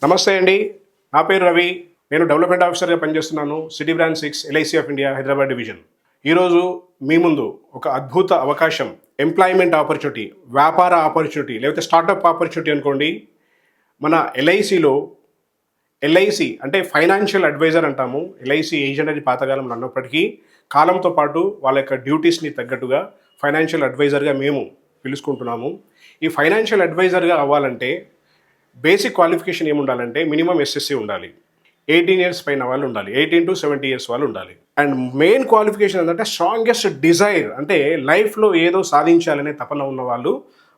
నమస్తే అండి. నా పేరు రవి. నేను డెవలప్మెంట్ ఆఫీసర్గా పనిచేస్తున్నాను. City branch 6 LIC of India Hyderabad division. ఈరోజు మీ ముందు ఒక అద్భుత అవకాశం, ఎంప్లాయ్మెంట్ ఆపర్చునిటీ, వ్యాపార ఆపర్చునిటీ లేకపోతే స్టార్టప్ ఆపర్చునిటీ అనుకోండి. మన ఎల్ఐసి అంటే ఫైనాన్షియల్ అడ్వైజర్ అంటాము. ఎల్ఐసి ఏజెంట్ అని పాతకాలంలో అన్నప్పటికీ కాలంతో పాటు వాళ్ళ యొక్క డ్యూటీస్ని తగ్గట్టుగా ఫైనాన్షియల్ అడ్వైజర్గా మేము పిలుచుకుంటున్నాము. ఈ ఫైనాన్షియల్ అడ్వైజర్గా అవ్వాలంటే బేసిక్ క్వాలిఫికేషన్ ఏముండాలంటే మినిమం ఎస్ఎస్సి ఉండాలి. 18 ఇయర్స్ పైన వాళ్ళు ఉండాలి. 18 to 70 ఇయర్స్ వాళ్ళు ఉండాలి. అండ్ మెయిన్ క్వాలిఫికేషన్ ఏంటంటే స్ట్రాంగెస్ట్ డిజైర్, అంటే లైఫ్లో ఏదో సాధించాలనే తపన ఉన్న వాళ్ళు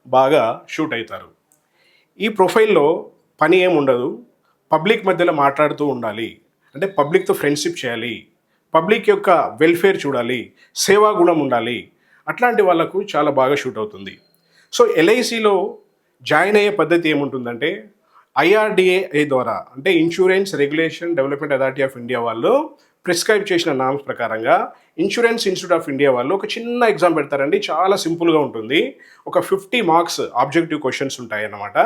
బాగా షూట్ అవుతారు. ఈ ప్రొఫైల్లో పని ఏముండదు. పబ్లిక్ మధ్యలో మాట్లాడుతూ ఉండాలి, అంటే పబ్లిక్తో ఫ్రెండ్షిప్ చేయాలి, పబ్లిక్ యొక్క వెల్ఫేర్ చూడాలి, సేవా గుణం ఉండాలి. అట్లాంటి వాళ్ళకు చాలా బాగా షూట్ అవుతుంది. సో ఎల్ఐసిలో జాయిన్ అయ్యే పద్ధతి ఏముంటుందంటే ఐఆర్డిఏ ద్వారా, అంటే insurance regulation development authority of India వాళ్ళు ప్రిస్క్రైబ్ చేసిన నామ్స్ ప్రకారంగా ఇన్సూరెన్స్ ఇన్స్టిట్యూట్ ఆఫ్ ఇండియా వాళ్ళు ఒక చిన్న ఎగ్జామ్ పెడతారండి. చాలా సింపుల్గా ఉంటుంది. ఒక 50 మార్క్స్ ఆబ్జెక్టివ్ క్వశ్చన్స్ ఉంటాయి అన్నమాట.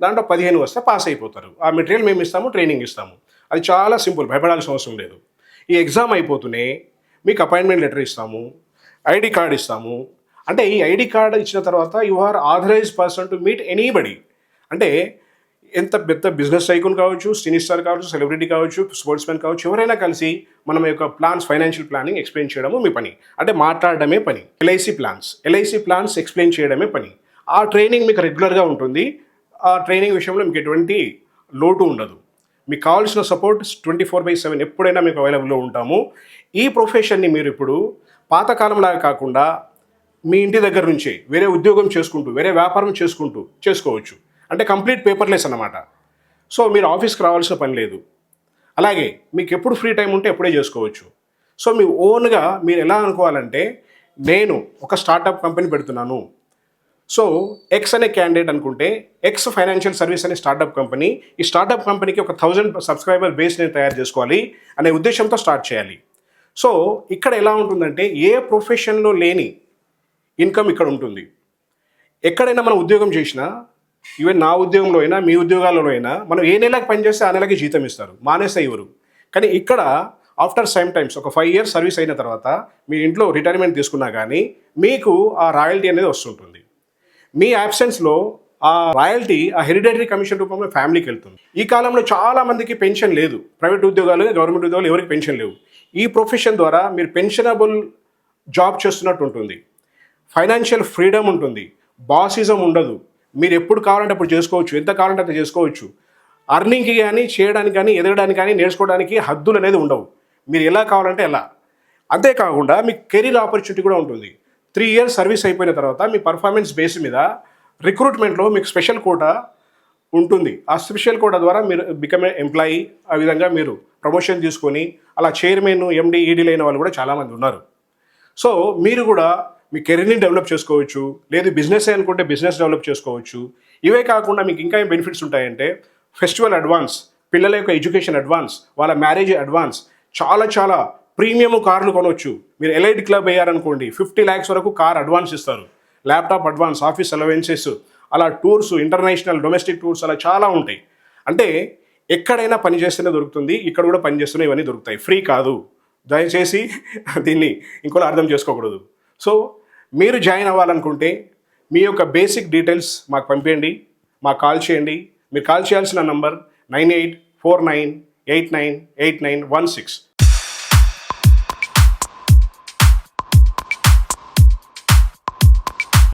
దాంట్లో 15 వస్తే పాస్ అయిపోతారు. ఆ మెటీరియల్ మేము ఇస్తాము, ట్రైనింగ్ ఇస్తాము. అది చాలా సింపుల్, భయపడాల్సిన అవసరం లేదు. ఈ ఎగ్జామ్ అయిపోతూనే మీకు అపాయింట్మెంట్ లెటర్ ఇస్తాము, ఐడి కార్డ్ ఇస్తాము. అంటే ఈ ఐడి కార్డ్ ఇచ్చిన తర్వాత you are authorised person to meet anybody. అంటే ఎంత పెద్ద బిజినెస్ సైకిల్ కావచ్చు, సినీ స్టార్ కావచ్చు, సెలబ్రిటీ కావచ్చు, స్పోర్ట్స్ మ్యాన్ కావచ్చు, ఎవరైనా కలిసి మనం యొక్క ప్లాన్స్, ఫైనాన్షియల్ ప్లానింగ్ ఎక్స్ప్లెయిన్ చేయడము మీ పని. అంటే మాట్లాడడమే పని. ఎల్ఐసి ప్లాన్స్ ఎక్స్ప్లెయిన్ చేయడమే పని. ఆ ట్రైనింగ్ మీకు రెగ్యులర్గా ఉంటుంది. ఆ ట్రైనింగ్ విషయంలో మీకు ఎటువంటి లోటు ఉండదు. మీకు కావాల్సిన సపోర్ట్ 24/7 ఎప్పుడైనా మీకు అవైలబుల్లో ఉంటాము. ఈ ప్రొఫెషన్ని మీరు ఇప్పుడు పాతకాలంలాగా కాకుండా మీ ఇంటి దగ్గర నుంచే వేరే ఉద్యోగం చేసుకుంటూ, వేరే వ్యాపారం చేసుకుంటూ చేసుకోవచ్చు. అంటే కంప్లీట్ పేపర్లెస్ అన్నమాట. సో మీరు ఆఫీస్కి రావాల్సిన పని లేదు. అలాగే మీకు ఎప్పుడు ఫ్రీ టైం ఉంటే ఎప్పుడే చేసుకోవచ్చు. సో మీ ఓన్గా మీరు ఎలా అనుకోవాలంటే, నేను ఒక స్టార్టప్ కంపెనీ పెడుతున్నాను. సో ఎక్స్ అనే క్యాండిడేట్ అనుకుంటే, ఎక్స్ ఫైనాన్షియల్ సర్వీస్ అనే స్టార్టప్ కంపెనీ, ఈ స్టార్టప్ కంపెనీకి ఒక 1000 సబ్స్క్రైబర్ బేస్ నేను తయారు చేసుకోవాలి అనే ఉద్దేశంతో స్టార్ట్ చేయాలి. సో ఇక్కడ ఎలా ఉంటుందంటే, ఏ ప్రొఫెషన్లో లేని ఇన్కమ్ ఇక్కడ ఉంటుంది. ఎక్కడైనా మనం ఉద్యోగం చేసినా, ఈవెన్ నా ఉద్యోగంలో అయినా, మీ ఉద్యోగాలలో అయినా, మనం ఏ నెలకు పనిచేస్తే ఆ నెలకి జీతం ఇస్తారు, మానేస్తే ఇవ్వరు. కానీ ఇక్కడ ఆఫ్టర్ సమ్ టైమ్స్ ఒక 5 years సర్వీస్ అయిన తర్వాత మీ ఇంట్లో రిటైర్మెంట్ తీసుకున్నా కానీ మీకు ఆ రాయల్టీ అనేది వస్తుంటుంది. మీ యాబ్సెన్స్లో ఆ రాయల్టీ, ఆ హెరిడేటరీ కమిషన్ రూపంలో ఫ్యామిలీకి వెళ్తుంది. ఈ కాలంలో చాలా మందికి పెన్షన్ లేదు. ప్రైవేట్ ఉద్యోగాలు, గవర్నమెంట్ ఉద్యోగాలు ఎవరికి పెన్షన్ లేవు. ఈ ప్రొఫెషన్ ద్వారా మీరు పెన్షనబుల్ జాబ్ చేస్తున్నట్టు ఉంటుంది. ఫైనాన్షియల్ ఫ్రీడమ్ ఉంటుంది. బాసిజం ఉండదు. మీరు ఎప్పుడు కావాలంటే అప్పుడు చేసుకోవచ్చు, ఎంత కావాలంటే అంత చేసుకోవచ్చు. అర్నింగ్కి కానీ, చేయడానికి కానీ, ఎదగడానికి కానీ, నేర్చుకోవడానికి హద్దులు అనేది ఉండవు. మీరు ఎలా కావాలంటే ఎలా. అంతేకాకుండా మీకు కెరీర్ ఆపర్చునిటీ కూడా ఉంటుంది. 3 years సర్వీస్ అయిపోయిన తర్వాత మీ పర్ఫార్మెన్స్ బేస్ మీద రిక్రూట్మెంట్లో మీకు స్పెషల్ కోటా ఉంటుంది. ఆ స్పెషల్ కోటా ద్వారా మీరు బికమ్ ఎంప్లాయీ. ఆ విధంగా మీరు ప్రమోషన్ తీసుకొని అలా చైర్మన్, ఎండి, ఈడీలు అయిన వాళ్ళు కూడా చాలామంది ఉన్నారు. సో మీరు కూడా మీ కెరీర్ని డెవలప్ చేసుకోవచ్చు. లేదు బిజినెస్ అనుకుంటే బిజినెస్ డెవలప్ చేసుకోవచ్చు. ఇవే కాకుండా మీకు ఇంకా ఏం బెనిఫిట్స్ ఉంటాయంటే, ఫెస్టివల్ అడ్వాన్స్, పిల్లల యొక్క ఎడ్యుకేషన్ అడ్వాన్స్, వాళ్ళ మ్యారేజ్ అడ్వాన్స్, చాలా ప్రీమియం కార్లు కొనవచ్చు. మీరు ఎలైట్ క్లబ్ అయ్యారనుకోండి, 50 lakhs వరకు కార్ అడ్వాన్స్ ఇస్తారు. ల్యాప్టాప్ అడ్వాన్స్, ఆఫీస్ అలవెన్సెస్, అలా టూర్స్, ఇంటర్నేషనల్, డొమెస్టిక్ టూర్స్, అలా చాలా ఉంటాయి. అంటే ఎక్కడైనా పని చేస్తేనే దొరుకుతుంది. ఇక్కడ కూడా పని చేస్తూనే ఇవన్నీ దొరుకుతాయి. ఫ్రీ కాదు. దయచేసి దీన్ని ఇంకోలా అర్థం చేసుకోకూడదు. సో మీరు జాయిన్ అవ్వాలనుకుంటే మీ యొక్క బేసిక్ డీటెయిల్స్ మాకు పంపించండి, మాకు కాల్ చేయండి. మీరు కాల్ చేయాల్సిన నంబర్ 9849898916.